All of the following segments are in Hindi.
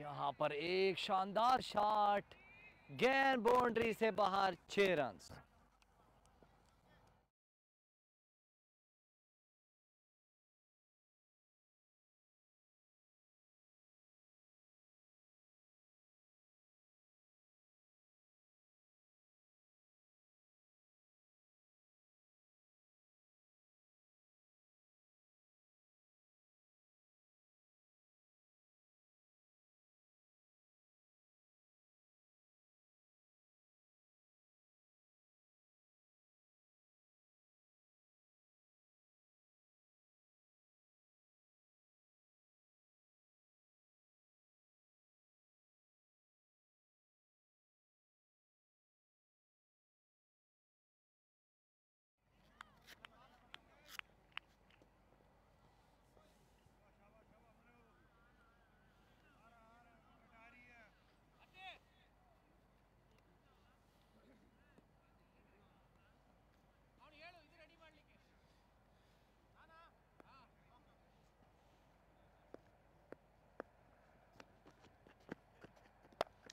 यहाँ पर एक शानदार शॉट, गेंद बाउंड्री से बाहर, 6 रन।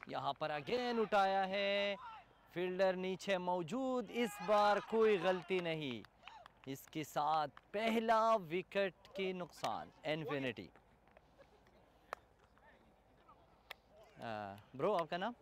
यहाँ पर अगेन उठाया है, फील्डर नीचे मौजूद, इस बार कोई गलती नहीं। इसके साथ पहला विकेट की नुकसान, इन्फिनिटी। ब्रो आपका नाम?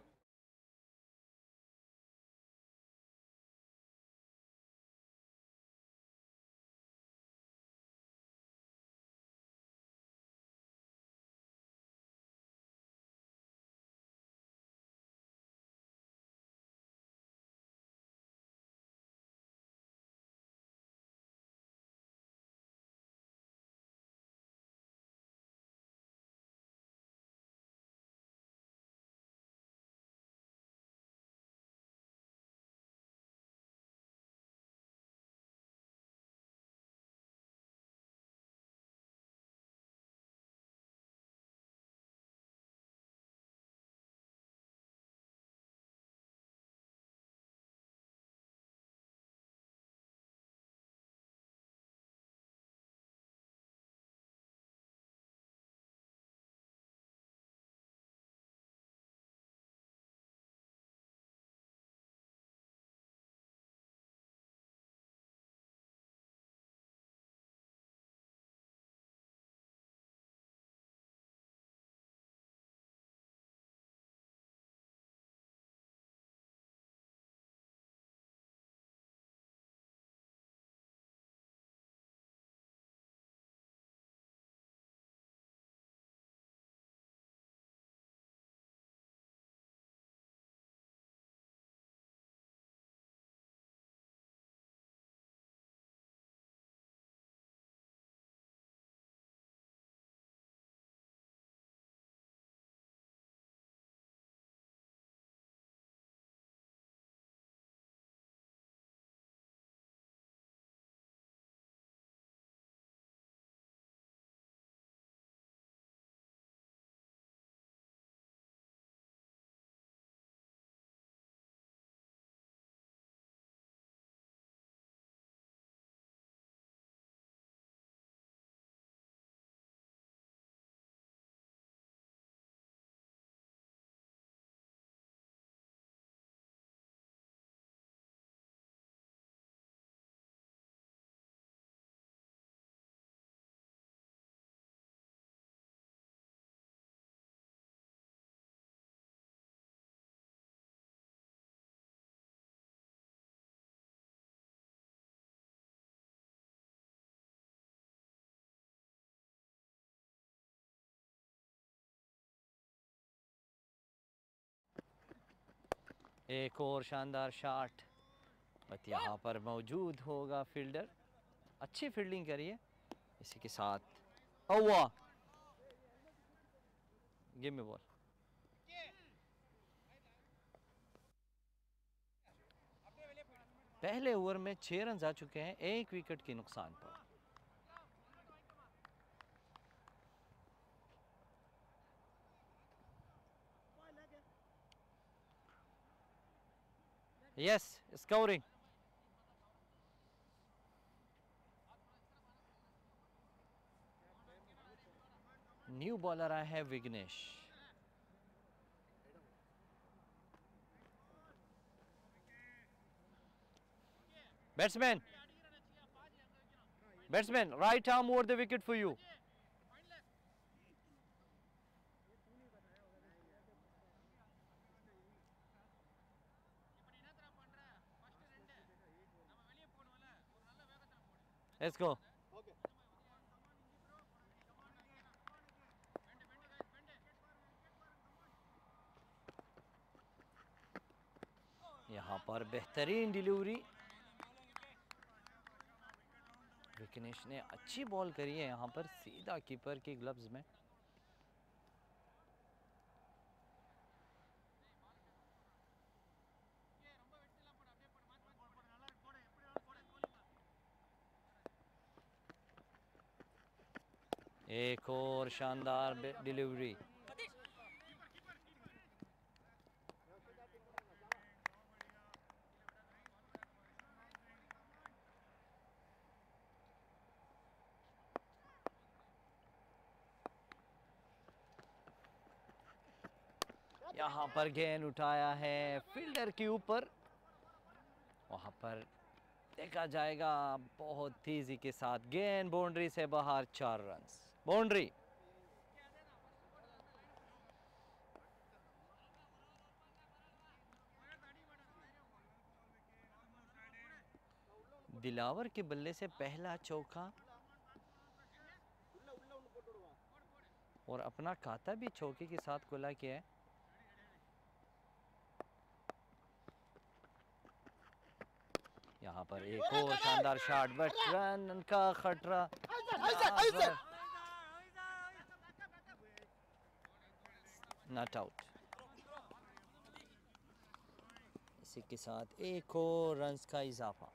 एक और शानदार शॉट, बट यहाँ पर मौजूद होगा फील्डर। अच्छी फील्डिंग करिए। इसी के साथ हुआ, गिव मी बॉल। पहले ओवर में 6 रन आ चुके हैं, 1 विकेट के नुकसान पर। Yes, scoring. न्यू बॉलर आया है Vignesh. Batsman, batsman, right arm over the wicket for you. Let's go. यहाँ पर बेहतरीन डिलीवरी, विकनेश ने अच्छी बॉल करी है यहाँ पर सीधा कीपर के ग्लव्स में। एक और शानदार डिलीवरी। यहाँ पर गेंद उठाया है फील्डर के ऊपर, वहाँ पर देखा जाएगा बहुत तेजी के साथ गेंद बाउंड्री से बाहर, 4 रन बाउंड्री। दिलावर के बल्ले से पहला चौका और अपना खाता भी चौके के साथ खुला किया है। यहाँ पर एक और शानदार शॉट, बट रन का खतरा, नॉट आउट। इसी के साथ एक और रन का इजाफा।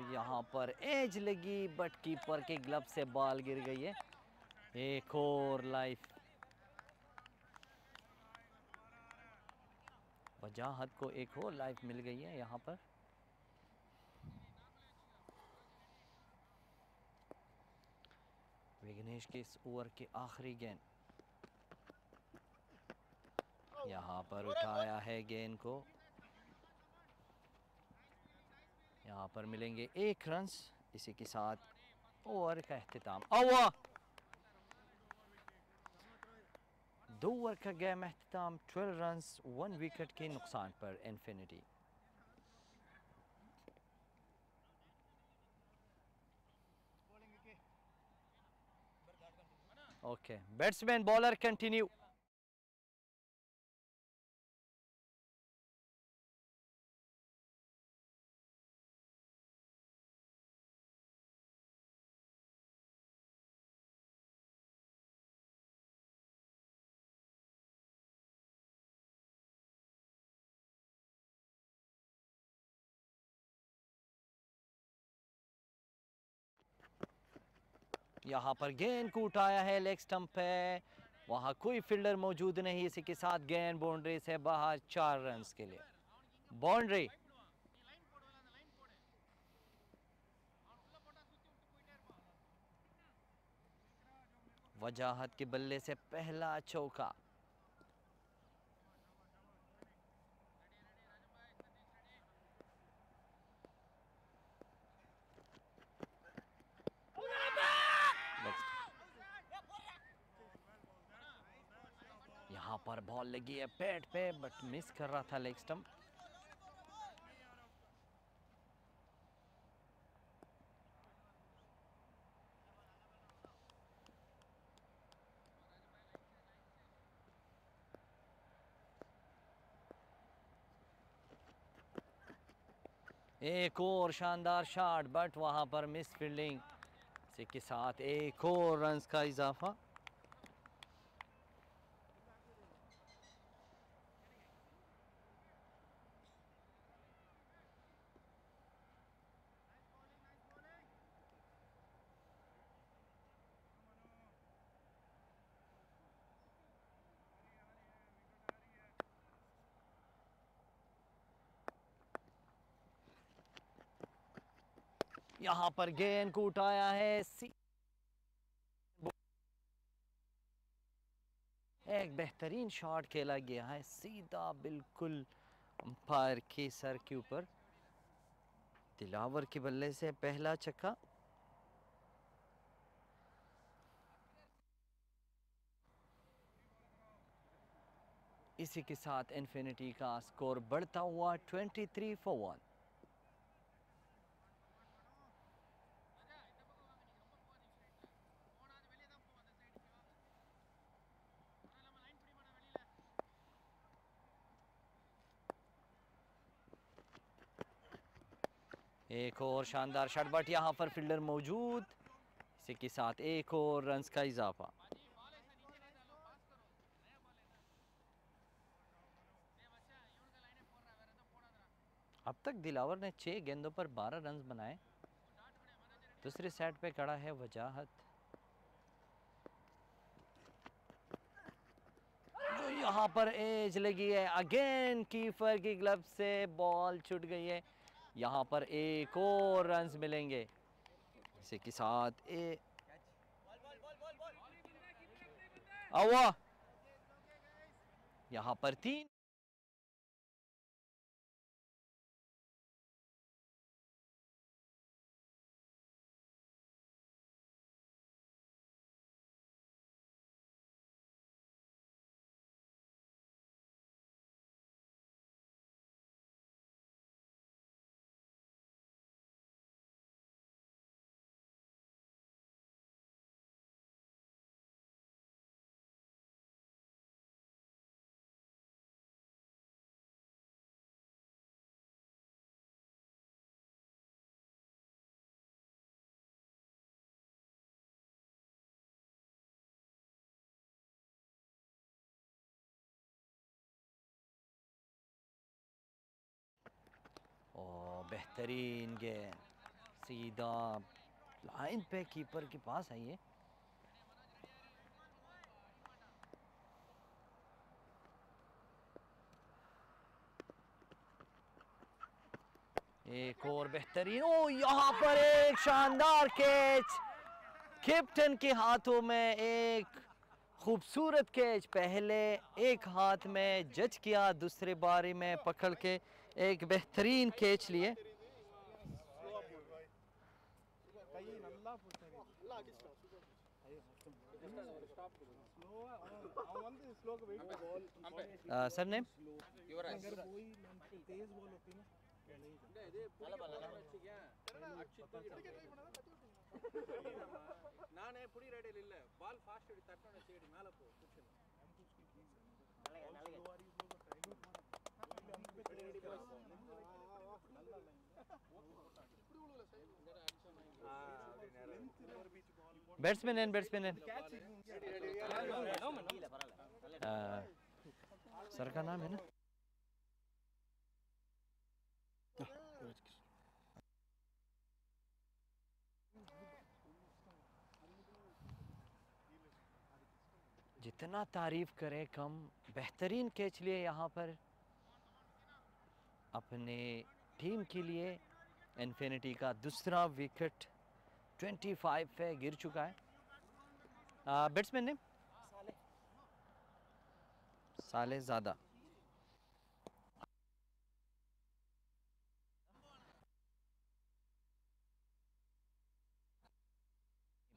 यहाँ पर एज लगी बट कीपर के ग्लव से बॉल गिर गई है। एक और लाइफ, वजाहत को एक और लाइफ मिल गई है यहाँ पर। विघ्नेश के इस ओवर के आखिरी गेंद, यहाँ पर उठाया है गेंद को, यहाँ पर मिलेंगे 1 रन। इसी के साथ ओवर का अख्तिताम। 2 ओवर का गेम अख्तिताम, 12 रन 1 विकेट के नुकसान पर infinity. Okay, batsman bowler continue. यहाँ पर गेंद को उठाया है लेग स्टंप पे, वहाँ कोई फील्डर मौजूद नहीं। इसी के साथ गेंद बाउंड्री से बाहर, 4 रन के लिए बाउंड्री। वजाहत के बल्ले से पहला चौका। यहाँ पर बॉल लगी है पैड पे बट मिस कर रहा था लेग स्टंप। एक और शानदार शॉट बट वहां पर मिस फील्डिंग। इसी के साथ एक और रन का इजाफा। यहाँ पर गेंद को उठाया है, एक बेहतरीन शॉट खेला गया है, सीधा बिल्कुल अंपायर के सर के ऊपर। दिलावर के बल्ले से पहला छक्का। इसी के साथ इन्फिनिटी का स्कोर बढ़ता हुआ 23-1। एक और शानदार शॉट, बट यहाँ पर फील्डर मौजूद। इसी के साथ एक और रन्स का इजाफा। अब तक दिलावर ने 6 गेंदों पर 12 रन्स बनाए। दूसरे सेट पे खड़ा है वजाहत, जो यहाँ पर एज लगी है। अगेन कीपर की ग्लव से बॉल छूट गई है। यहाँ पर एक और रन्स मिलेंगे। इसी के साथ यहाँ पर 3। बेहतरीन गेंद सीधा लाइन पे कीपर के पास आई है। एक और बेहतरीन, यहाँ पर एक शानदार कैच। कैप्टन के हाथों में एक खूबसूरत कैच। पहले एक हाथ में जज किया, दूसरे बारी में पकड़ के एक बेहतरीन कैच लिए। सर नेम ನಾನೇ ಪುಡಿ ರೆಡಿ ಇಲ್ಲ ಬಾಲ್ ಫಾಸ್ಟ್ ಹಿಡಿ ತಟ್ಟೋಣ ಸೇಡಿ ಮೇಲೆ ಪೋ बैट्समैन एंड सर का नाम है ना। जितना तारीफ करें कम। बेहतरीन कैच लिए यहाँ पर अपने टीम के लिए। इन्फिनिटी का दूसरा विकेट 25 पे गिर चुका है। बैट्समैन ने साले ज़्यादा।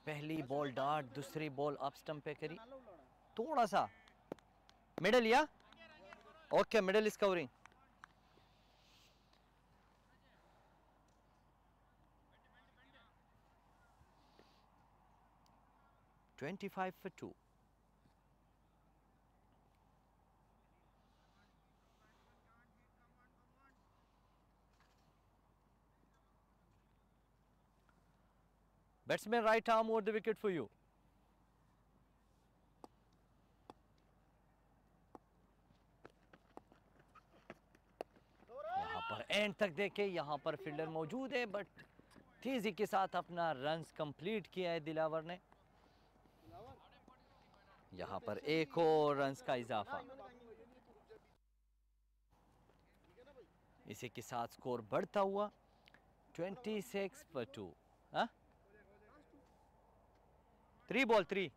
पहली बॉल डार्ट, दूसरी बॉल अप स्टंप पे करी, थोड़ा सा मिडल या okay, middle is covering. $25 for 2। Batsman right arm over the wicket for you। यहाँ पर एंड तक देखे, यहाँ पर फील्डर मौजूद है, बट तेजी के साथ अपना रन्स कंप्लीट किया है दिलावर ने। यहाँ पर एक और रन्स का इजाफा। इसी के साथ स्कोर बढ़ता हुआ 26 for 2. Huh? 3 ball 3.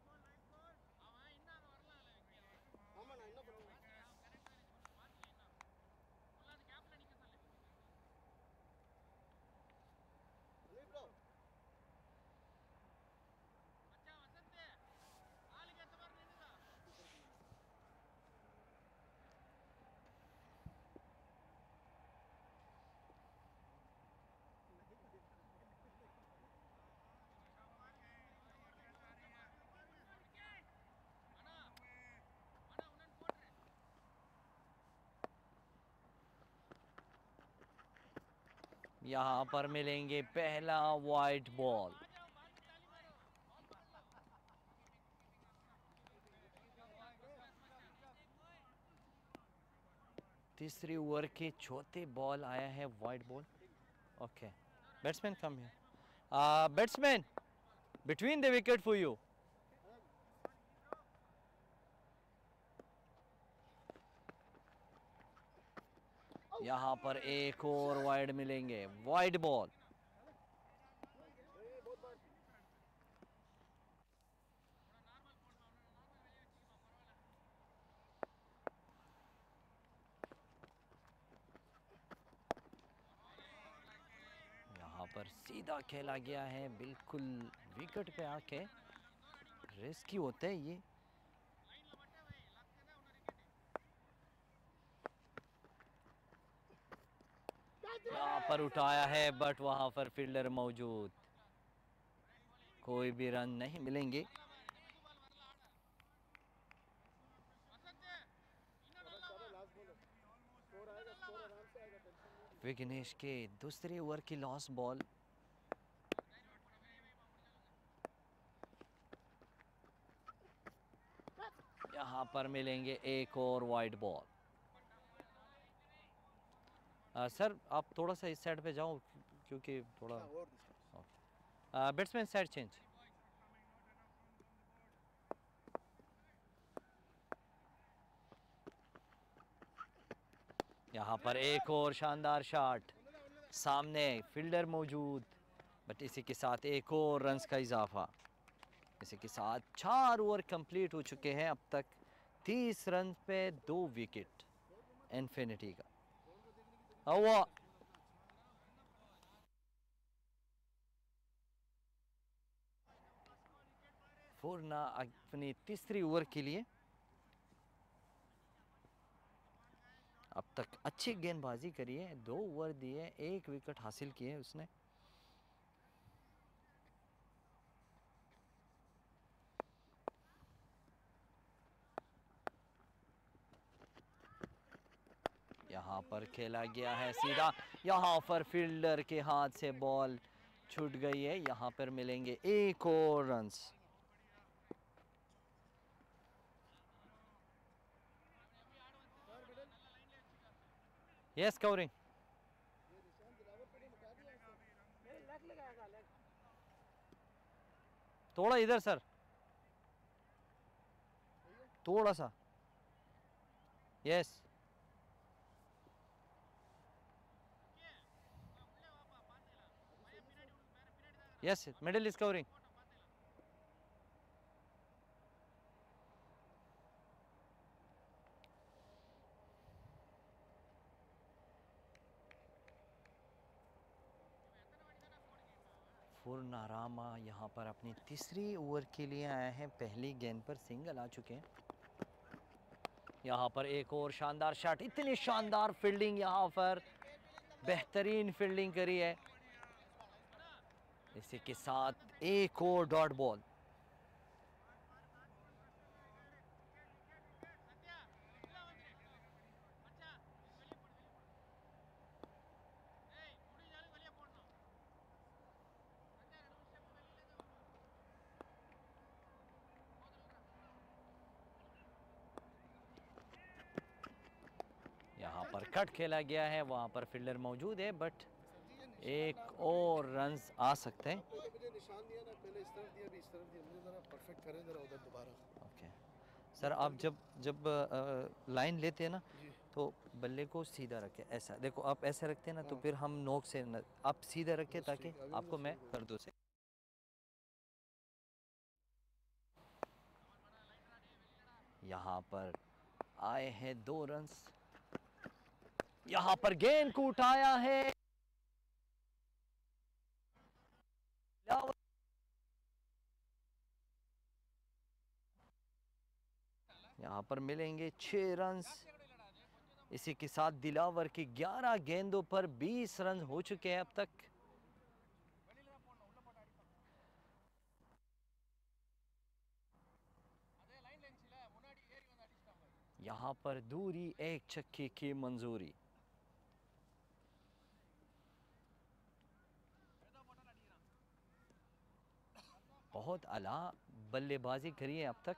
यहाँ पर मिलेंगे पहला वाइट बॉल। तीसरी ओवर के चौथे बॉल आया है वाइट बॉल। ओके, बैट्समैन कम है। Batsman between the wicket for you. यहाँ पर एक और वाइड मिलेंगे, वाइड बॉल। यहाँ पर सीधा खेला गया है, बिल्कुल विकेट पे आके। रिस्की होता है ये। यहाँ पर उठाया है बट वहां पर फील्डर मौजूद, कोई भी रन नहीं मिलेंगे। विघ्नेश के दूसरे ओवर की लॉस बॉल। यहाँ पर मिलेंगे एक और वाइड बॉल। सर आप थोड़ा सा इस साइड पे जाओ क्योंकि थोड़ा बैट्समैन साइड चेंज। यहाँ पर एक और शानदार शॉट, सामने फील्डर मौजूद, बट इसी के साथ एक और रन्स का इजाफा। इसी के साथ 4 ओवर कंप्लीट हो चुके हैं अब तक। 30 रन पे 2 विकेट इन्फिनिटी का। हुआ फुरना अपनी तीसरी ओवर के लिए। अब तक अच्छी गेंदबाजी करी है, 2 ओवर दिए, 1 विकेट हासिल किए उसने। यहाँ पर खेला गया है सीधा, यहाँ पर फील्डर के हाथ से बॉल छूट गई है। यहाँ पर मिलेंगे एक और रन्स। Yes covering. थोड़ा इधर सर, थोड़ा सा। Yes yes, middle is covering. फुरनारामा यहाँ पर अपनी तीसरी ओवर के लिए आया है। पहली गेंद पर सिंगल आ चुके हैं। यहाँ पर एक और शानदार शॉट, इतनी शानदार फील्डिंग, यहाँ पर बेहतरीन फील्डिंग करी है। इसी के साथ एक और डॉट बॉल। यहाँ पर कट खेला गया है, वहाँ पर फील्डर मौजूद है, बट एक और रन्स आ सकते हैं। ओके सर, आप जब लाइन लेते हैं ना तो बल्ले को सीधा रखें, ऐसा देखो, आप ऐसे रखते हैं ना तो फिर हम नोक से न, आप सीधा रखें ताकि आपको मैं कर दूँ से। यहाँ पर आए हैं 2 रन्स। यहाँ पर गेंद को उठाया है, यहाँ पर मिलेंगे 6 रन्स। इसी के साथ दिलावर की 11 गेंदों पर 20 रन हो चुके हैं अब तक। यहाँ पर दूरी 1 छक्के की मंजूरी। बहुत आला बल्लेबाजी करी है अब तक।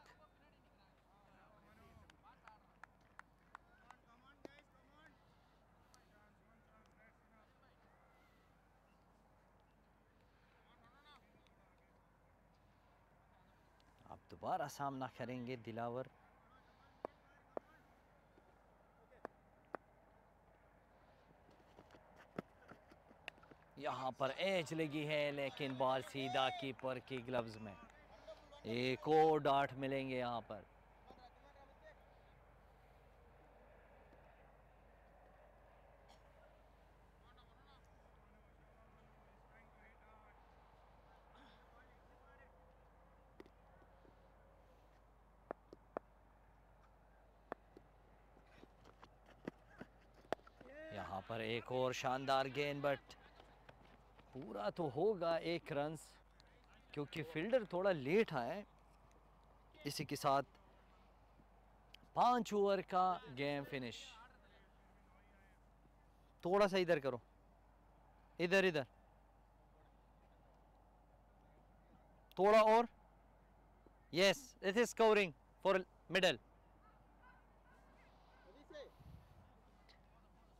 अब दोबारा सामना करेंगे दिलावर। यहाँ पर एज लगी है लेकिन बॉल सीधा कीपर की ग्लव्स में। एक और डार्ट मिलेंगे यहाँ पर। यहाँ पर एक और शानदार गेंद, बट पूरा तो होगा 1 रन क्योंकि फील्डर थोड़ा लेट आया। इसी के साथ 5 ओवर का गेम फिनिश। थोड़ा सा इधर करो, इधर इधर थोड़ा और। Yes, it is scoring for middle.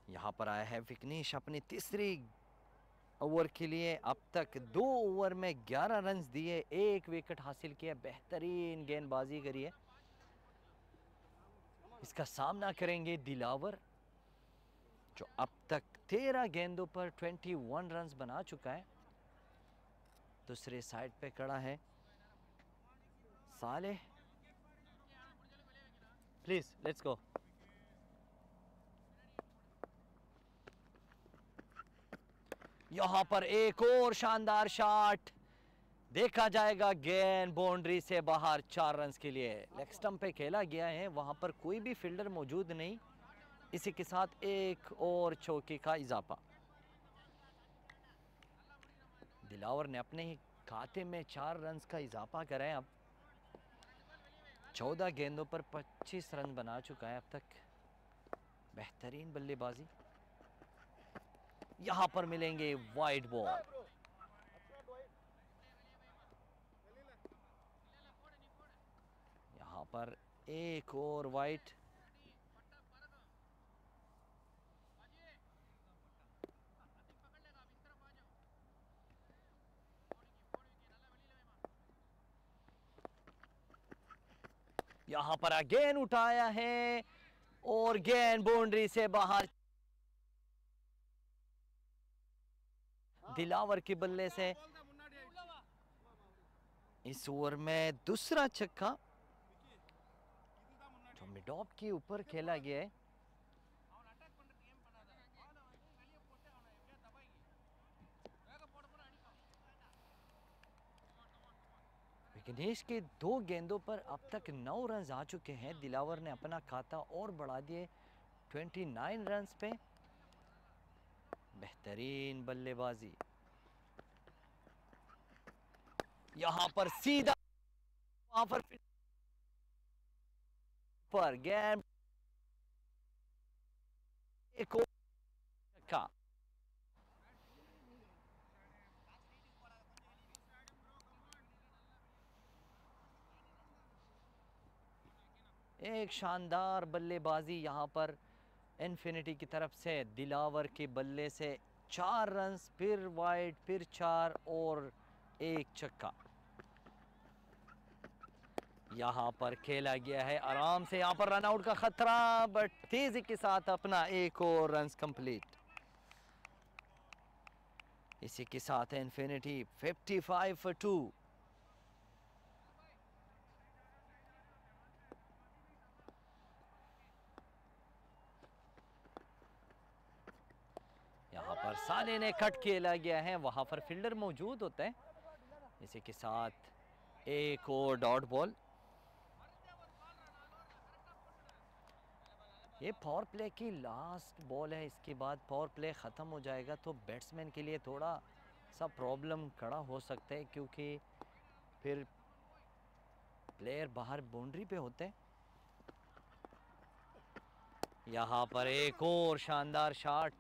यहाँ पर आया है विघ्नेश अपनी तीसरी ओवर के लिए। अब तक 2 ओवर में 11 रन दिए, 1 विकेट हासिल किया। बेहतरीन गेंदबाजी करी है। इसका सामना करेंगे दिलावर जो अब तक 13 गेंदों पर 21 रन बना चुका है। दूसरे साइड पे खड़ा है सालेह। Please let's go. यहां पर एक और शानदार शॉट देखा जाएगा। गेंद बाउंड्री से बाहर, 4 रन के लिए। लेग स्टंप पे खेला गया है, वहां पर कोई भी फील्डर मौजूद नहीं। इसी के साथ एक और चौके का इजाफा। दिलावर ने अपने ही खाते में 4 रन का इजाफा करा है। अब 14 गेंदों पर 25 रन बना चुका है अब तक। बेहतरीन बल्लेबाजी। यहां पर मिलेंगे वाइड बॉल। यहां पर एक और वाइड। यहां पर गेंद उठाया है और गेंद बाउंड्री से बाहर। दिलावर के बल्ले से इस ओवर में दूसरा छक्का जो मिडॉप के ऊपर खेला गया है। विघ्नेश के 2 गेंदों पर अब तक 9 रन आ चुके हैं। दिलावर ने अपना खाता और बढ़ा दिए 29 रन पे। बेहतरीन बल्लेबाजी। यहां पर सीधा वहां पर गेंद एक और छक्का। एक शानदार बल्लेबाजी यहां पर इन्फिनिटी की तरफ से। दिलावर के बल्ले से 4 रन, फिर वाइड, फिर 4 और एक छक्का। यहाँ पर खेला गया है आराम से, यहाँ पर रन आउट का खतरा, बट तेजी के साथ अपना एक और रन कंप्लीट। इसी के साथ है इन्फिनिटी 55 for 2। यहाँ पर साने ने कट खेला गया है, वहां पर फील्डर मौजूद होता है। इसी के साथ एक और डॉट बॉल। ये पावर प्ले की लास्ट बॉल है, इसके बाद पावर प्ले ख़त्म हो जाएगा तो बैट्समैन के लिए थोड़ा सा प्रॉब्लम खड़ा हो सकता है, क्योंकि फिर प्लेयर बाहर बाउंड्री पे होते हैं। यहाँ पर एक और शानदार शॉट,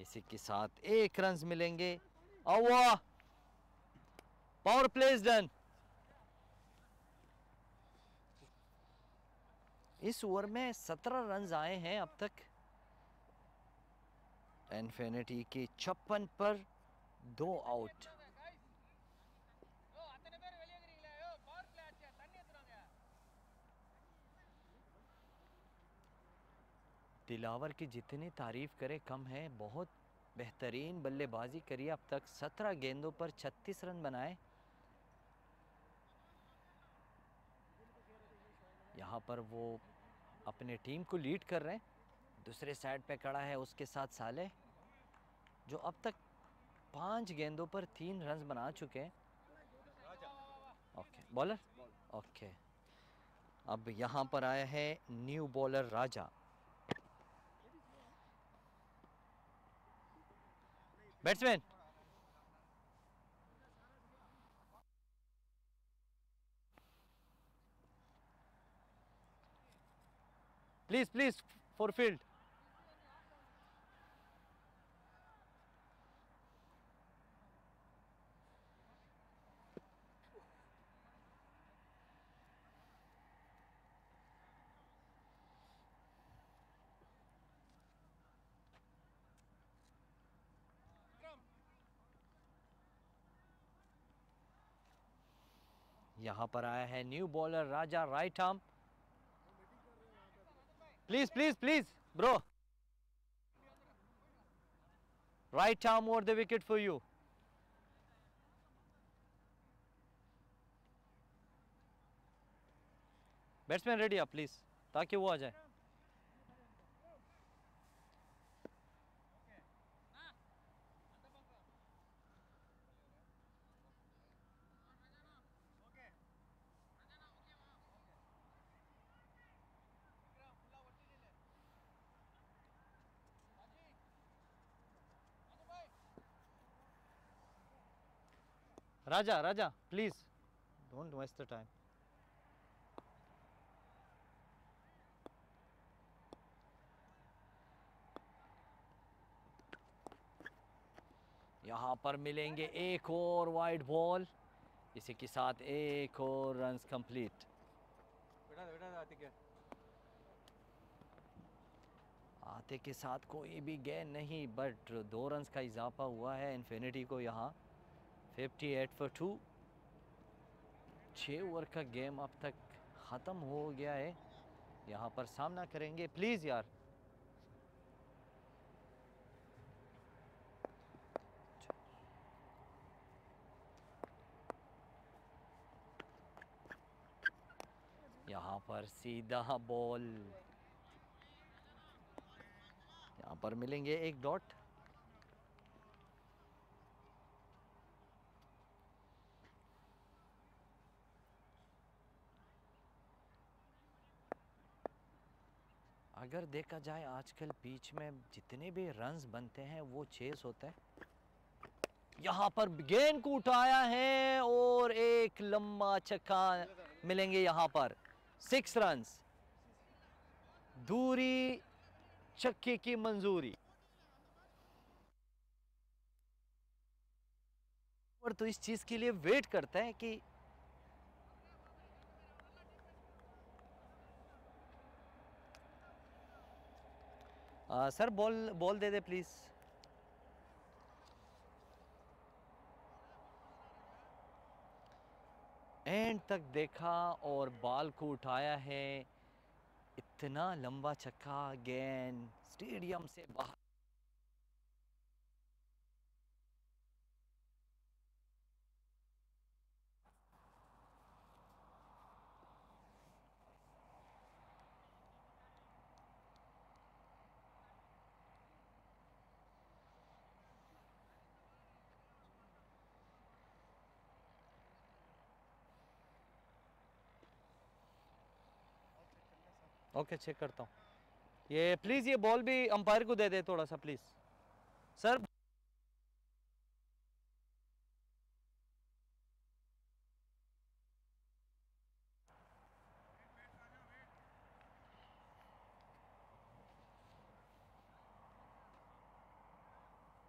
इसी के साथ एक रन मिलेंगे। वाह, पावर प्ले इज डन। इस ओवर में 17 रन आए हैं अब तक। इन्फिनिटी के 56 पर 2 आउट। दिलावर की जितनी तारीफ करे कम है, बहुत बेहतरीन बल्लेबाजी करी अब तक। 17 गेंदों पर 36 रन बनाए। यहाँ पर वो अपने टीम को लीड कर रहे हैं। दूसरे साइड पे खड़ा है उसके साथ साले, जो अब तक 5 गेंदों पर 3 रन बना चुके हैं। Okay, bowler okay. अब यहाँ पर आया है new bowler Raja. Batsman please please for field. यहाँ पर आया है new bowler Raja, right arm. Please please please bro, right arm over the wicket for you. Batsman ready आप प्लीज, ताकि वो आ जाए। Raja Raja please don't waste the time. यहाँ पर मिलेंगे एक और वाइड बॉल, इसी के साथ एक और रन कंप्लीट। आते के साथ कोई भी गेंद नहीं, बट 2 रन का इजाफा हुआ है इन्फिनिटी को। यहाँ 58 for 2। 6 ओवर का गेम अब तक ख़त्म हो गया है। यहाँ पर सामना करेंगे, प्लीज़ यार। यहाँ पर सीधा बॉल, यहाँ पर मिलेंगे एक डॉट। अगर देखा जाए आजकल पिच में जितने भी रन्स बनते हैं वो चेस होता है। यहाँ पर गेंद को उठाया है और एक लंबा छक्का मिलेंगे। यहाँ पर 6 रन्स, दूरी छक्के की मंजूरी। और तो इस चीज के लिए वेट करता है कि sir ball they they please. And तक देखा और बॉल को उठाया है। इतना लंबा छक्का, गेंद स्टेडियम से बाहर। ओके, चेक करता हूँ। ये प्लीज़ ये बॉल भी अंपायर को दे दे थोड़ा सा प्लीज़ सर।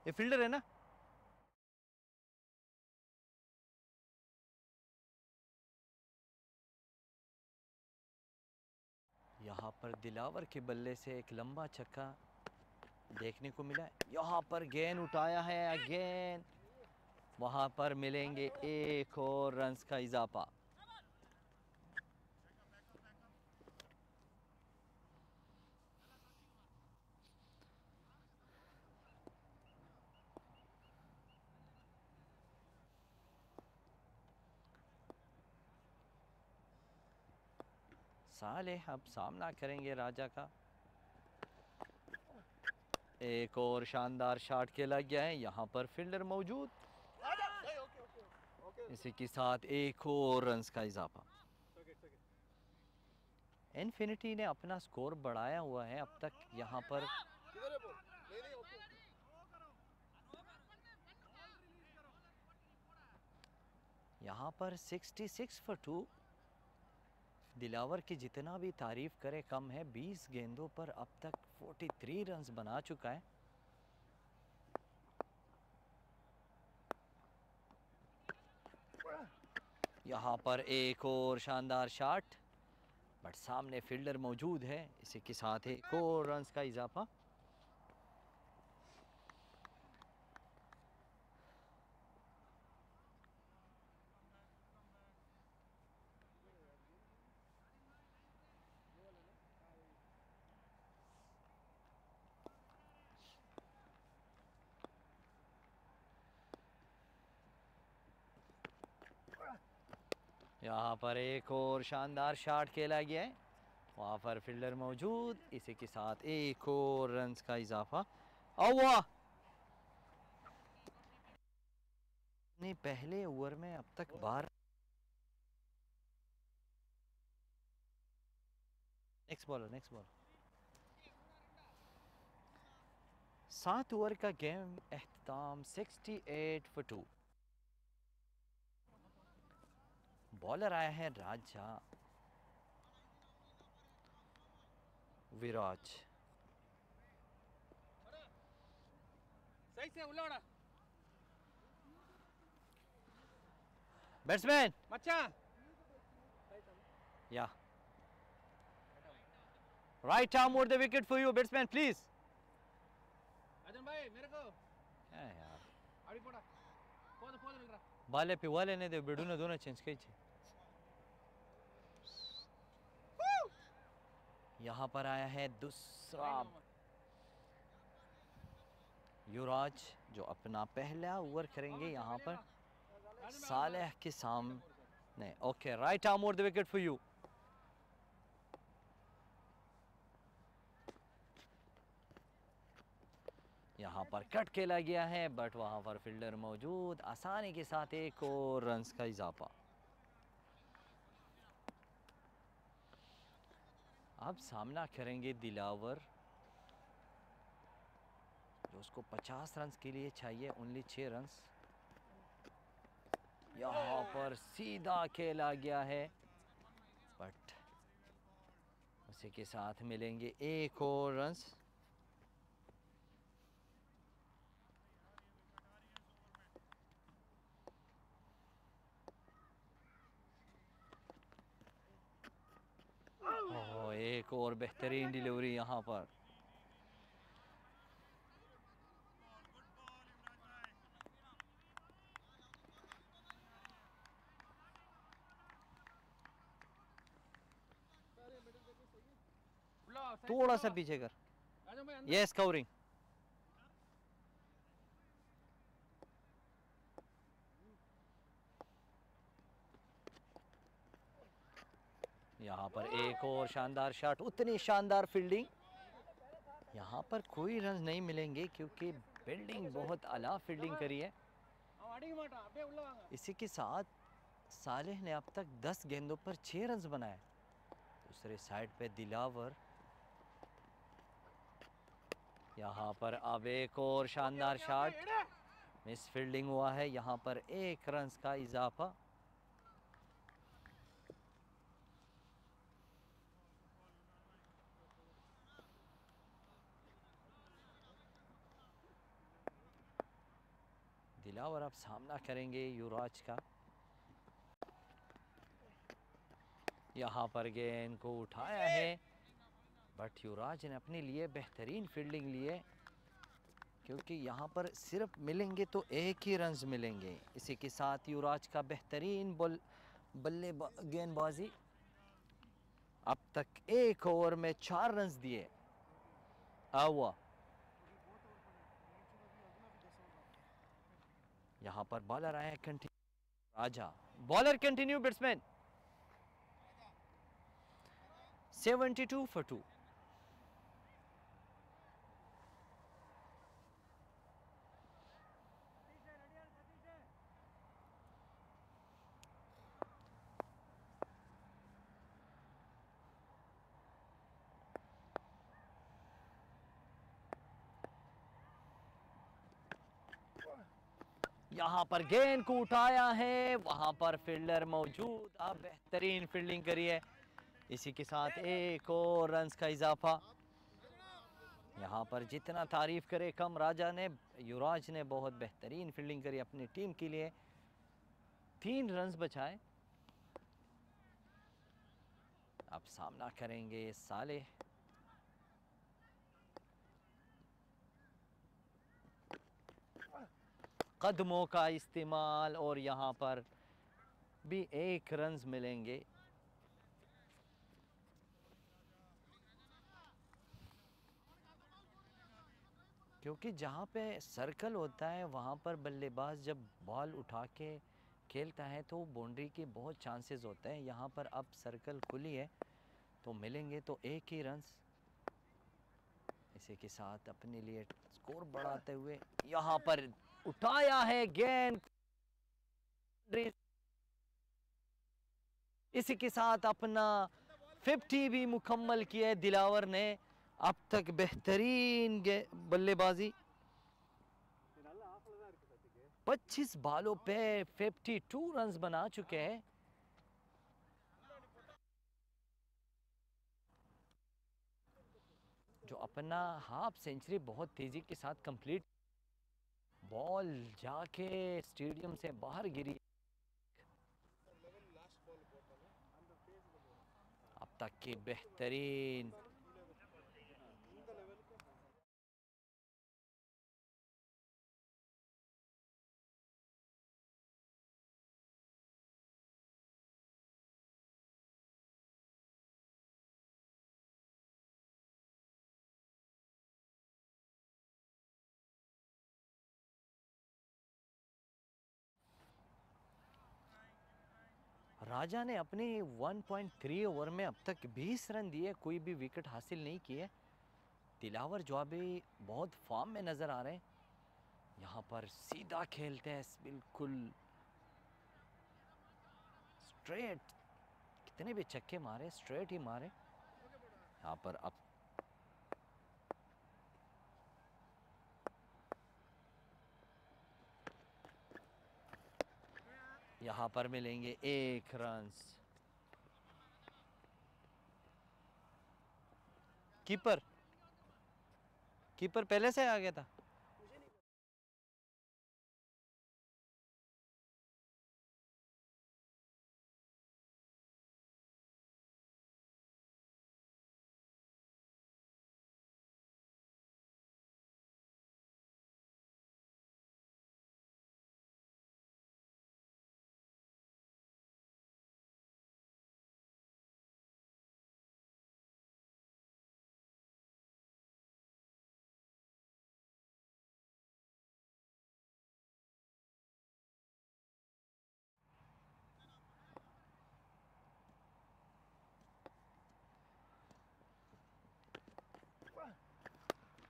ये फील्डर है ना? यहाँ पर दिलावर के बल्ले से एक लंबा छक्का देखने को मिला। यहाँ पर गेंद उठाया है अगेन। वहाँ पर मिलेंगे एक और रन्स का इजाफा। सालेह अब सामना करेंगे राजा का। एक और शानदार शॉट खेला गया है। यहाँ पर फील्डर मौजूद। इसी के साथ एक और रन्स का इजाफा। इन्फिनिटी ने अपना स्कोर बढ़ाया हुआ है अब तक। यहाँ पर यहाँ पर 66 फॉर 2। दिलावर की जितना भी तारीफ करे कम है। 20 गेंदों पर अब तक 43 रन्स बना चुका है। यहाँ पर एक और शानदार शॉट, बट सामने फील्डर मौजूद है। इसी के साथ एक और रन्स का इजाफा। यहाँ पर एक और शानदार शॉट खेला गया है। वहाँ पर फील्डर मौजूद। इसी के साथ एक और रन्स का इजाफा। वाह! नहीं, पहले ओवर में अब तक 12। Next bowler, next bowler. 7 over का गेम एख्ताम 68 फॉर 2। बॉलर आया है राजा विराज। सही से उल्लाड़ा बैट्समैन मच्छा। या right arm over the wicket for you batsman please. Arjun भाई मेरे को क्या यार, अभी पड़ा फोन फोन मिल रहा। बाले पे वाले ने दे बेडू ने दोनों चेंज कई। यहाँ पर आया है दूसरा युवराज, जो अपना पहला ओवर करेंगे यहाँ पर सालेह के सामने। Okay, right arm over the wicket for you. यहाँ पर कट खेला गया है, बट वहाँ पर फील्डर मौजूद। आसानी के साथ एक और रन्स का इजाफा। अब सामना करेंगे दिलावर, जो उसको 50 रन्स के लिए चाहिए। Only 6 runs. यहाँ पर सीधा खेला गया है, बट उसी के साथ मिलेंगे एक और रन्स। एक और बेहतरीन डिलीवरी यहाँ पर। थोड़ा सा पीछे कर। आजा भाई अंदर। Yes covering. यहाँ पर एक और शानदार शॉट, उतनी शानदार फील्डिंग। यहाँ पर कोई रन नहीं मिलेंगे क्योंकि फील्डिंग बहुत आला फील्डिंग करी है। அவன் அடிக்க மாட்டான் அப்படியே உள்ள வாங்க इसी के साथ सालेह ने अब तक 10 गेंदों पर 6 रन बनाए। दूसरे साइड पे दिलावर, यहाँ पर अब एक और शानदार शॉट, मिस फील्डिंग हुआ है। यहाँ पर 1 रन का इजाफा। दिलावर अब सामना करेंगे युवराज का। यहाँ पर गेंद को उठाया है बट युवराज ने अपने लिए बेहतरीन फील्डिंग ली है क्योंकि यहाँ पर सिर्फ मिलेंगे तो 1 ही रन्स मिलेंगे। इसी के साथ युवराज का बेहतरीन बल्ले गेंदबाजी। अब तक 1 ओवर में 4 रन्स दिए। हुआ यहाँ पर बॉलर आए continue Raja, bowler continue batsman 72 for 2। यहाँ पर गेंद को उठाया है, वहां पर फील्डर मौजूद, अब बेहतरीन फील्डिंग करी है। इसी के साथ 1 और रन्स का इजाफा। यहाँ पर जितना तारीफ करे कम। राजा ने, युवराज ने बहुत बेहतरीन फील्डिंग करी अपनी टीम के लिए, 3 रन्स बचाए। अब सामना करेंगे सालेह। कदमों का इस्तेमाल और यहाँ पर भी 1 रन्स मिलेंगे। क्योंकि जहाँ पे सर्कल होता है वहाँ पर बल्लेबाज जब बॉल उठा के खेलता है तो बाउंड्री के बहुत चांसेस होते हैं। यहाँ पर अब सर्कल खुली है तो मिलेंगे तो 1 ही रन्स। इसी के साथ अपने लिए स्कोर बढ़ाते हुए यहाँ पर उठाया है गेंद। इसी के साथ अपना 50 भी मुकम्मल किया है दिलावर ने। अब तक बेहतरीन बल्लेबाजी, 25 बॉलों पे 52 रन्स बना चुके हैं। जो अपना हाफ सेंचुरी बहुत तेजी के साथ कंप्लीट। बॉल जाके स्टेडियम से बाहर गिरी। अब तक की बेहतरीन राजा ने अपने 1.3 ओवर में अब तक 20 रन दिए, कोई भी विकेट हासिल नहीं किए। दिलावर जो अभी बहुत फॉर्म में नजर आ रहे हैं। यहाँ पर सीधा खेलते हैं, बिल्कुल स्ट्रेट। कितने भी छक्के मारे स्ट्रेट ही मारे। यहाँ पर अब यहाँ पर मिलेंगे 1 रन। कीपर कीपर पहले से आ गया था।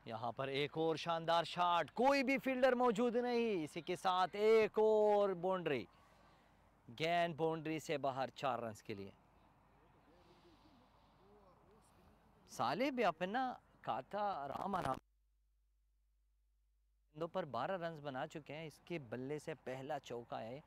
यहाँ पर एक और शानदार शॉट, कोई भी फील्डर मौजूद नहीं, इसी के साथ एक और बाउंड्री, गेंद बाउंड्री से बाहर 4 रन के लिए। साले भी अपना खाता आराम आराम गेंदों पर 12 रन बना चुके हैं, इसके बल्ले से पहला चौका है।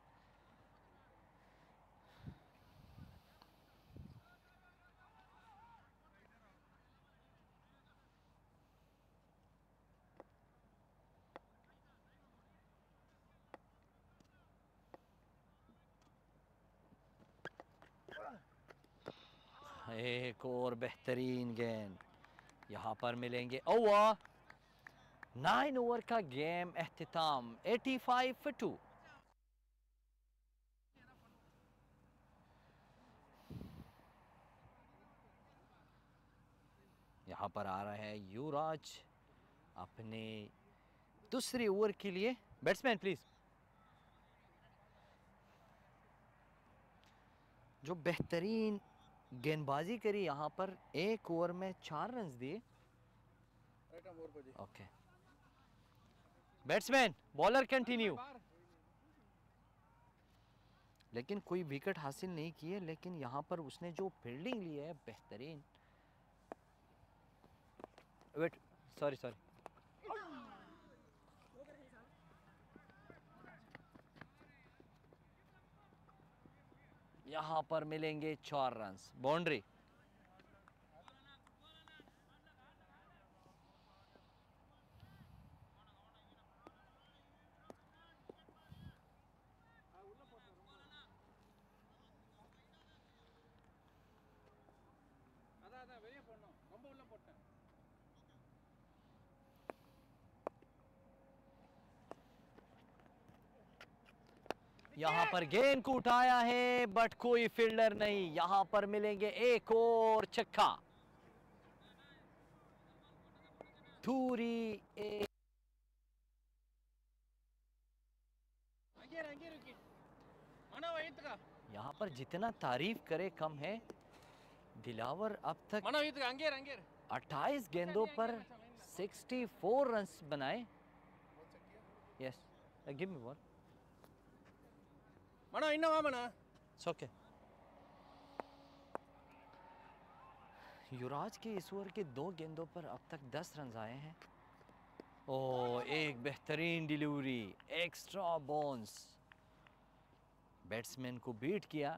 एक और बेहतरीन गेंद, यहाँ पर मिलेंगे ओवर। 9 ओवर का गेम एख्तिताम, 85 for 2। यहाँ पर आ रहा है युवराज अपने दूसरे ओवर के लिए। Batsman please. जो बेहतरीन गेंदबाजी करी यहाँ पर, एक ओवर में 4 रन दिए। Okay batsman, bowler continue. लेकिन कोई विकेट हासिल नहीं किए, लेकिन यहाँ पर उसने जो फील्डिंग ली है बेहतरीन। Wait, sorry sorry. यहाँ पर मिलेंगे 4 रन, बाउंड्री। அதான் அதான் வெளியே போடணும், ரொம்ப உள்ள போட்டேன். यहाँ पर गेंद को उठाया है बट कोई फील्डर नहीं, यहाँ पर मिलेंगे एक और छक्का। थूरी एक यहाँ पर जितना तारीफ करे कम है। दिलावर अब तक 28 गेंदों पर 64 रन बनाए। Yes, give me ball. Mano இன்னும் வா மனோ. It's okay. युवराज के इस ओवर के 2 गेंदों पर अब तक 10 रन आए हैं। ओ, एक बेहतरीन डिलीवरी, एक्स्ट्रा बाउंस, बैट्समैन को बीट किया।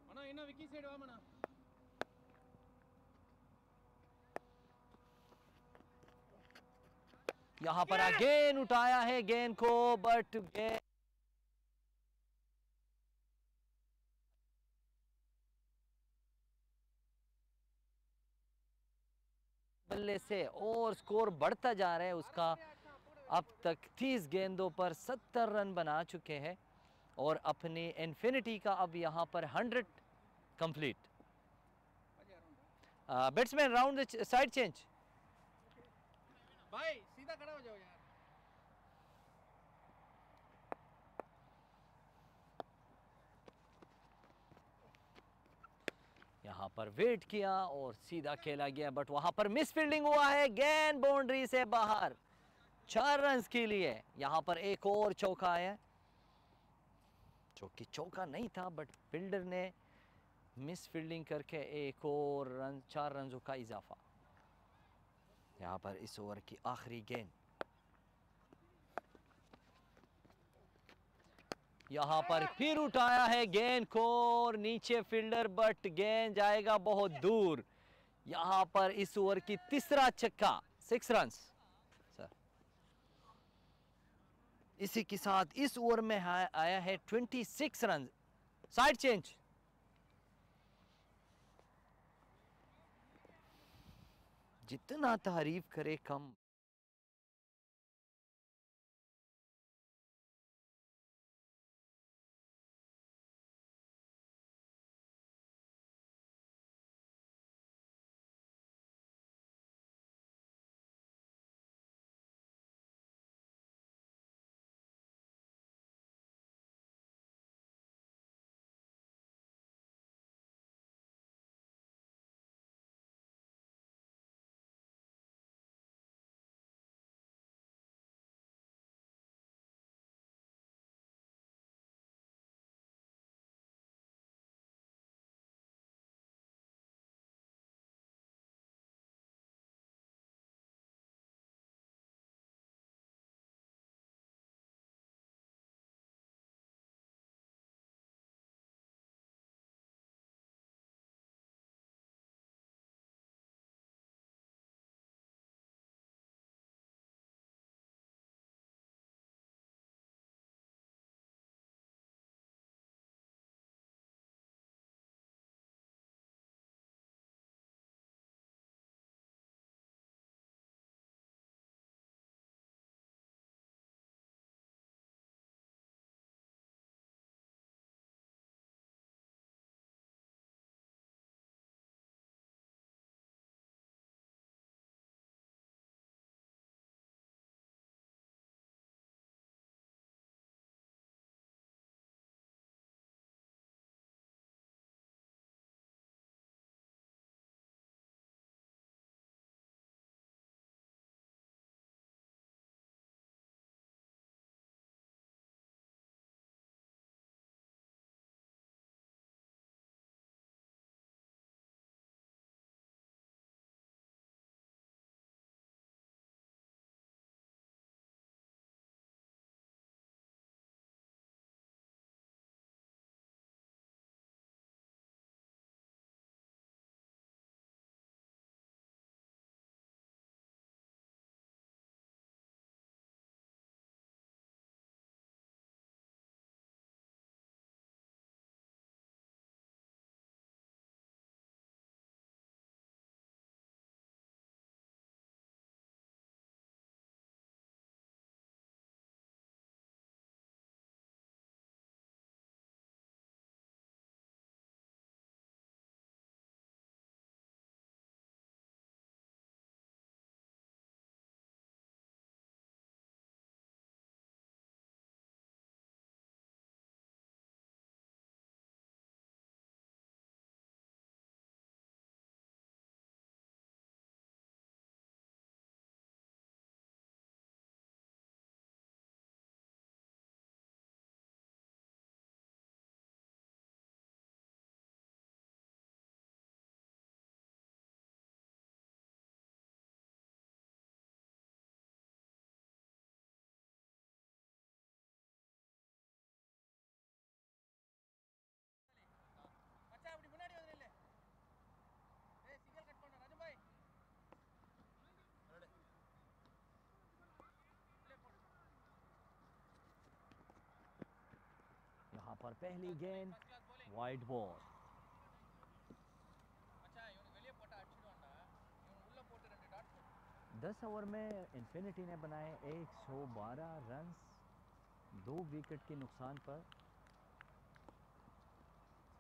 மனோ இன்னும் விக்கி சைடு வா மனோ. यहाँ पर अगेन उठाया है गेंद को बट गेंद बल्ले से और स्कोर बढ़ता जा रहा है उसका। अब तक 30 गेंदों पर 70 रन बना चुके हैं और अपनी इन्फिनिटी का अब यहाँ पर 100 complete. Batsman round the side change. भाई सीधा खड़ा हो जाओ यार. यहाँ पर वेट किया और सीधा खेला गया बट वहां पर मिस फील्डिंग हुआ है, गेंद बाउंड्री से बाहर 4 रन के लिए। यहाँ पर एक और चौका आया, जो कि चौका नहीं था बट फील्डर ने मिस फील्डिंग करके एक और रन, 4 रनों का इजाफा। यहाँ पर इस ओवर की आखिरी गेंद, यहाँ पर फिर उठाया है गेंद को और नीचे फील्डर बट गेंद जाएगा बहुत दूर। यहाँ पर इस ओवर की तीसरा छक्का, 6 रन। इसी के साथ इस ओवर में आया है 26 रन। Side change. जितना तारीफ करे कम। पर पहली गेंद वाइड बॉल। 10 ओवर में इन्फिनिटी ने बनाए 112 रन, 2 विकेट के नुकसान पर।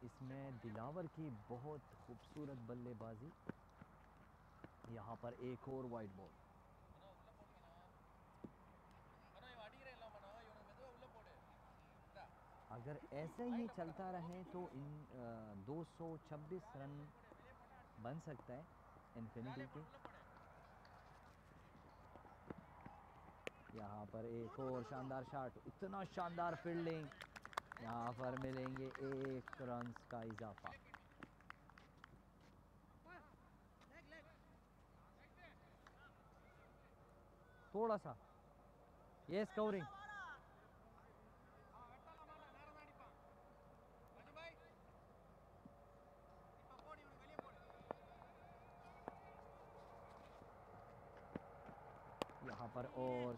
इसमें दिलावर की बहुत खूबसूरत बल्लेबाजी। यहाँ पर एक और वाइड बॉल। अगर ऐसे ही चलता रहे तो इन 226 रन बन सकता है इन्फिनिटी की। यहाँ पर एक और शानदार शॉट, इतना शानदार फील्डिंग, यहाँ पर मिलेंगे 1 रन का इजाफा। थोड़ा सा ये स्कोरिंग। यहाँ पर और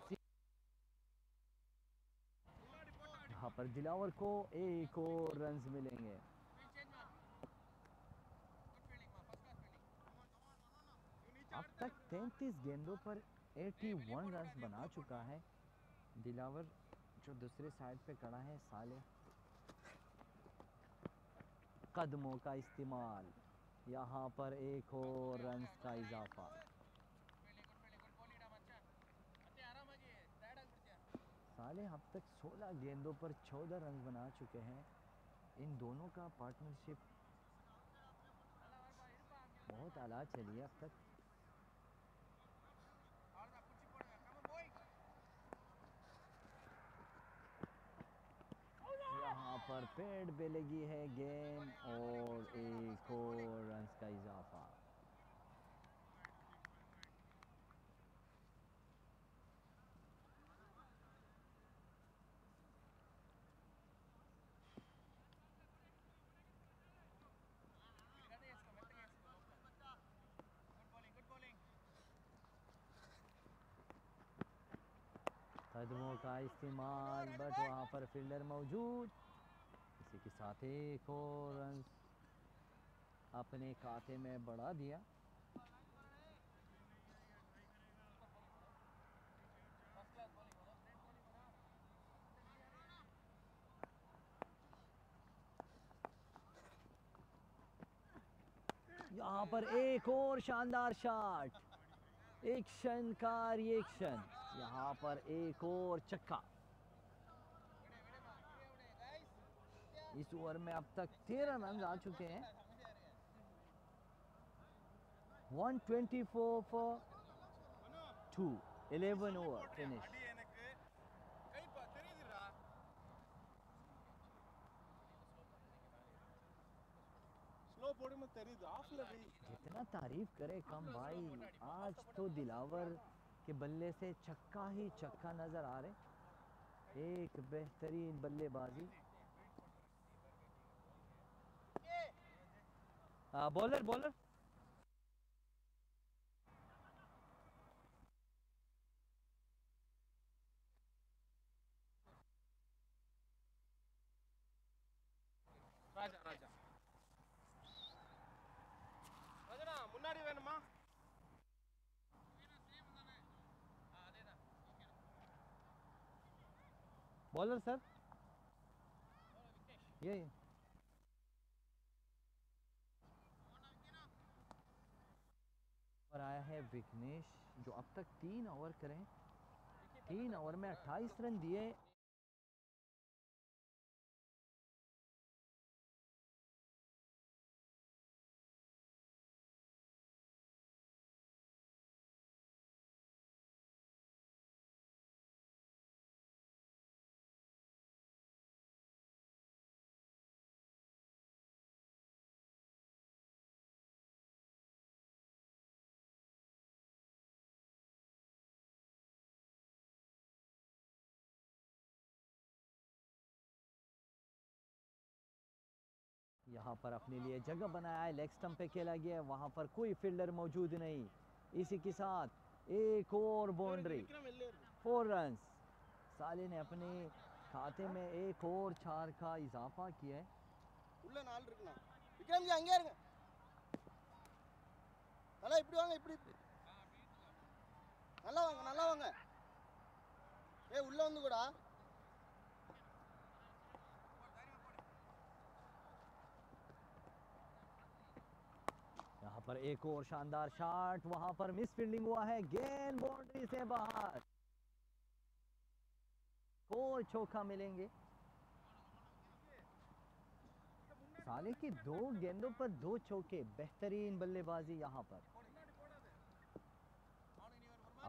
यहाँ पर दिलावर को 1 और रन मिलेंगे। अब तक 33 गेंदों पर 81 रन बना चुका है दिलावर, जो दूसरे साइड पे खड़ा है साले। कदमों का इस्तेमाल, यहाँ पर 1 और रन का इजाफा। साले अब तक 16 गेंदों पर 14 रन बना चुके हैं। इन दोनों का पार्टनरशिप बहुत आला चली है अब तक। यहाँ पर पेड़ पे लगी है गेंद और 1 और रन का इजाफा। कदमों का इस्तेमाल, बट वहाँ पर फील्डर मौजूद। इसी के साथ 1 और रन अपने खाते में बढ़ा दिया। यहाँ पर 1 और शानदार शॉट, एक्शन का रिएक्शन। यहाँ पर 1 और छक्का। इस ओवर में अब तक 13 रन आ चुके हैं। 124 for 2, 11 ओवर फिनिश। जितना तारीफ करे कम भाई। आज तो दिलावर के बल्ले से छक्का ही छक्का नजर आ रहे। एक बेहतरीन बल्लेबाजी। बॉलर बॉलर ராஜா ராஜா ராஜனா முன்னாடி வேணுமா? बॉलर सर ये और आया है विघ्नेश, जो अब तक 3 ओवर करें। 3 ओवर में 28 रन दिए। यहाँ पर अपने लिए जगह बनाया है, लेग स्टंप पे खेला गया है, वहाँ पर कोई फील्डर मौजूद नहीं। इसी के साथ 1 और बाउंड्री, 4 रन। साले ने अपने खाते में एक और 4 का इजाफा किया है। உள்ள 4 இருக்குண்ணா. விக்ரம்ஜி அங்கேயே இருங்க. நல்லா இப்படி வாங்க, இப்படி நல்லா வாங்க, நல்லா வாங்க. உள்ள வந்து கூடா. यहाँ पर एक और शानदार शॉट, वहां पर मिस फील्डिंग हुआ है, गेंद बाउंड्री से बाहर। और चौका मिलेंगे। साले की 2 गेंदों पर 2 चौके, बेहतरीन बल्लेबाजी यहाँ पर।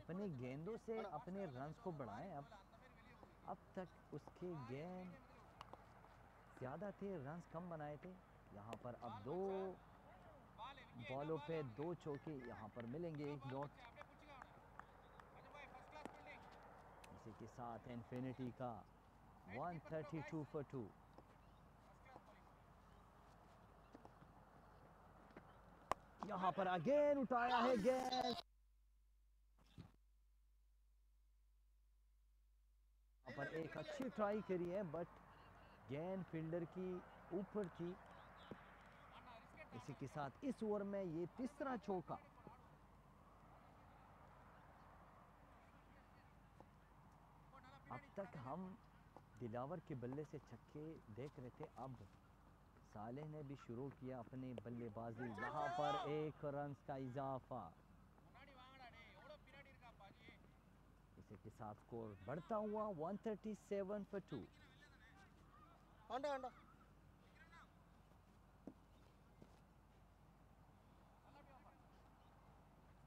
अपने गेंदों से अपने रन्स को बढ़ाएं। अब तक उसके गेंद ज्यादा थे, रन्स कम बनाए थे। यहाँ पर अब 2 बॉलों पे 2 चौके यहाँ पर मिलेंगे, 1 डॉट। इसी के साथ इन्फिनिटी का 132 for 2। यहाँ पर अगेन उठाया है गेंद। यहाँ पर एक अच्छी ट्राई करी है, बट गेंद फील्डर की ऊपर थी। इसी के साथ इस ओवर में ये तीसरा चौका। अब तक हम दिलावर के बल्ले से छक्के देख रहे थे, अब सालेह ने भी शुरू किया अपनी बल्लेबाजी। यहाँ पर 1 रन का इजाफा। इसी के साथ स्कोर बढ़ता हुआ 137 for 2। ஆண்டா ஆண்டா.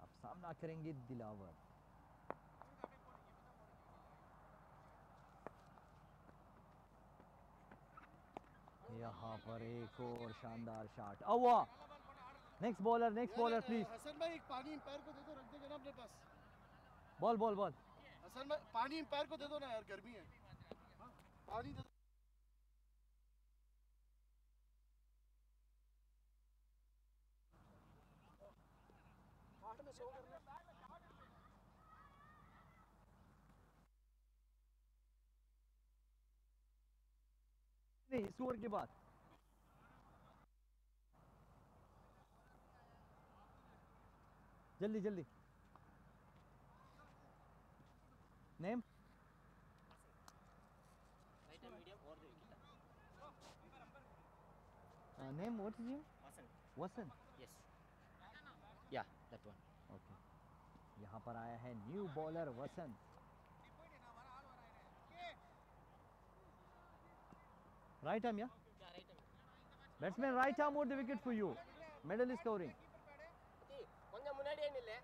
अब सामना करेंगे दिलावर। यहाँ पर एक और शानदार शॉट। अवा नेक्स्ट बॉलर प्लीज। हसन भाई एक पानी एम्पायर को दे दो, रख देंगे ना अपने पास. बॉल। हसन भाई पानी एम्पायर को दे दो ना यार, गर्मी है. पानी दे दो. नहीं, इस ओवर के बाद जल्दी name name what is you? वसन। Yes. Yeah, that one. Okay, यहाँ पर आया है न्यू बॉलर वसन। राइट आर्म, या batsman right arm over the wicket for you, middle is covering. கொஞ்சம் முன்னாடியே நில்லு.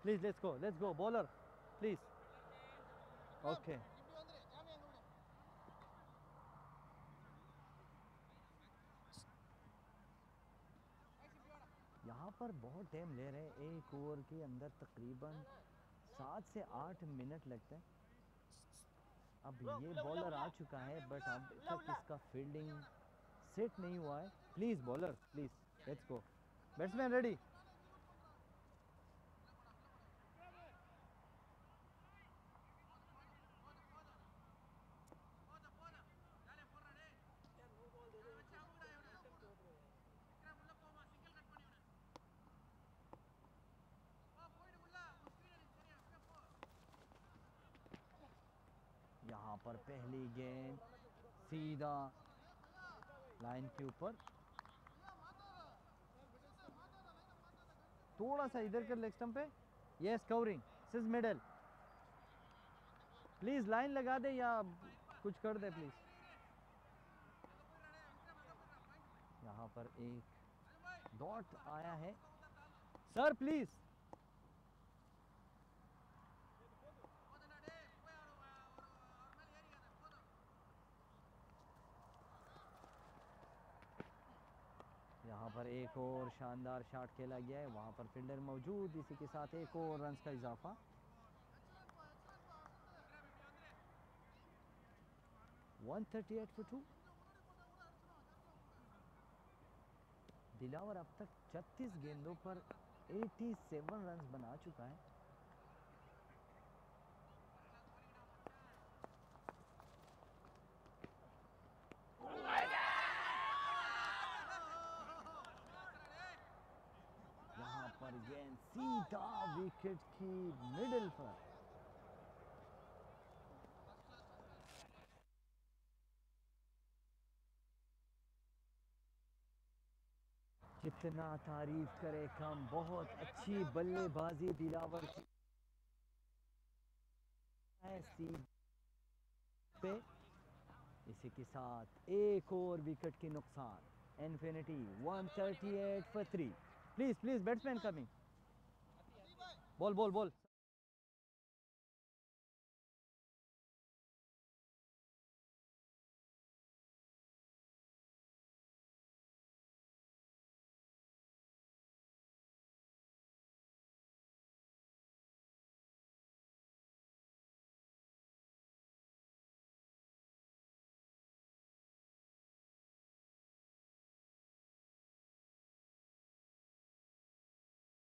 Please, let's go, bowler, please. Okay. यहाँ पर बहुत टाइम ले रहे हैं, 1 ओवर के अंदर तकरीबन 7 से 8 मिनट लगते हैं। अब ये बॉलर आ चुका है, बट अब तक इसका फील्डिंग सेट नहीं हुआ है। Please bowler, please, let's go. Batsman ready. यहाँ पर पहली गेंद सीधा लाइन के ऊपर, थोड़ा सा इधर कर लेग स्टंप पे। यस, कवरिंग, सिस मिडल। प्लीज लाइन लगा दे या कुछ कर दे प्लीज। यहाँ पर एक डॉट आया है सर, प्लीज। यहाँ पर एक और शानदार शॉट खेला गया है, वहाँ पर फील्डर मौजूद। इसी के साथ एक और रन का इजाफा। One 138 for 2। दिलावर अब तक 36 गेंदों पर 87 रन बना चुका है। गेंद सीधा विकेट की मिडिल पर। जितना तारीफ करे कम, बहुत अच्छी बल्लेबाजी दिलावर की है पे। इसी के साथ एक और विकेट की नुकसान। Infinity 138 for 3। Please please batsman coming. Ball ball ball.